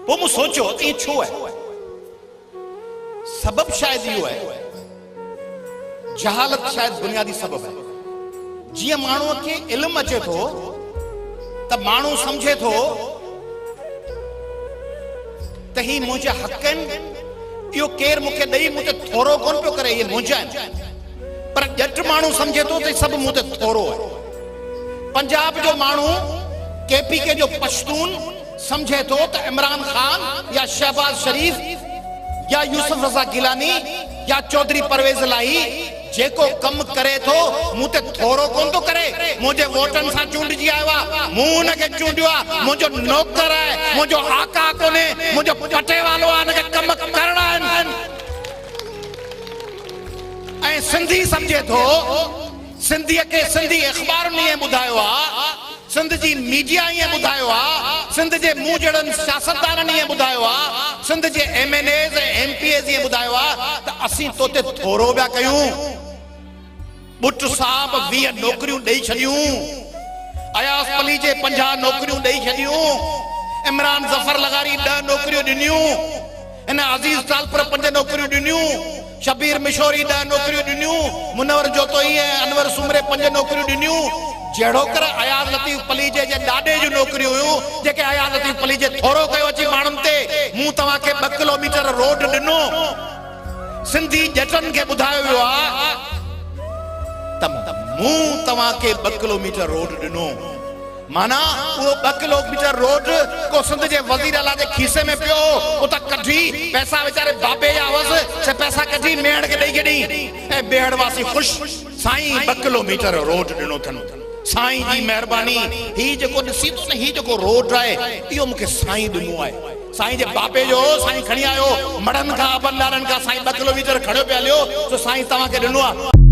वो मुझे सोचो ये छो है सबब शायद यो है जहालत शायद बुनियादी सबब है जी मानू के इल्म अचे तो तब मानू समझे तो तही मुझे हकन यो केर मुके दई मुझे थोरो कौन पे करे ये मुझे पर जट मानू समझे तो सब मुझे थोरो है पंजाब जो मानू केपी के जो पश्तून समझे तो इमरान खान या शहबाज शरीफ या यूसुफ रजा गिलानी या चौधरी परवेज लाई जेको कम करे तो मुते थोरो कौन तो करे मुझे वोटन सा चूंड जी आया मुंह न के चूंडिया मुझे नौकर है मुझे आका कोने मुझे पटे वालो आने के कम करना है ऐ सिंधी समझे तो सिंधी के सिंधी अखबार नहीं बुधायो सिंध जी मीडिया ये बुधायो सिंध जे मुंह सियासतदान ये बुधायो सिंध जे MNAs MPs ये बुधायो त असी तोते थोरो बिया कयूं बुट साहब 20 नौकरियों दई छडियूं अयास पली जे 50 नौकरियों दई छडियूं इमरान जफर लगारी 10 नौकरियों दिनियूं इन अजीज तालपुर 5 नौकरियों दिनियूं शबीर मिशोरी 10 नौकरियों दिनियूं मुनवर जोतोई अनवर सुमरे 5 नौकरियों दिनियूं जेड़ो कर अयाज लतीफ पली जे डाडे जो नौकरी हुयो जेके अयाज लतीफ पली जे थोरो कयो अची मानन ते मु तवा के 2 किलोमीटर रोड दिनो सिंधी जटन के बुधायो वियो आ तम मु तवा के 2 किलोमीटर रोड दिनो माना वो 2 किलोमीटर रोड को सिंध जे वजीर आला जे खीसे में पियो ओ त कढी पैसा बेचारे बाबे या आवाज से पैसा कढी मेड़ के दई गडी ए बेहड़ वासी खुश साईं 2 किलोमीटर रोड दिनो थन साईं जी मेहरबानी ही जो ॾिसी तो न ही जो रोड है इहो मूंखे साईं ॾिनो आहे साईं जे बाबे जो साईं खणी आयो मड़न का बंदारन का साईं 2 किलोमीटर खड़ो पे हलियो तो साईं तव्हां खे ॾिनो आहे।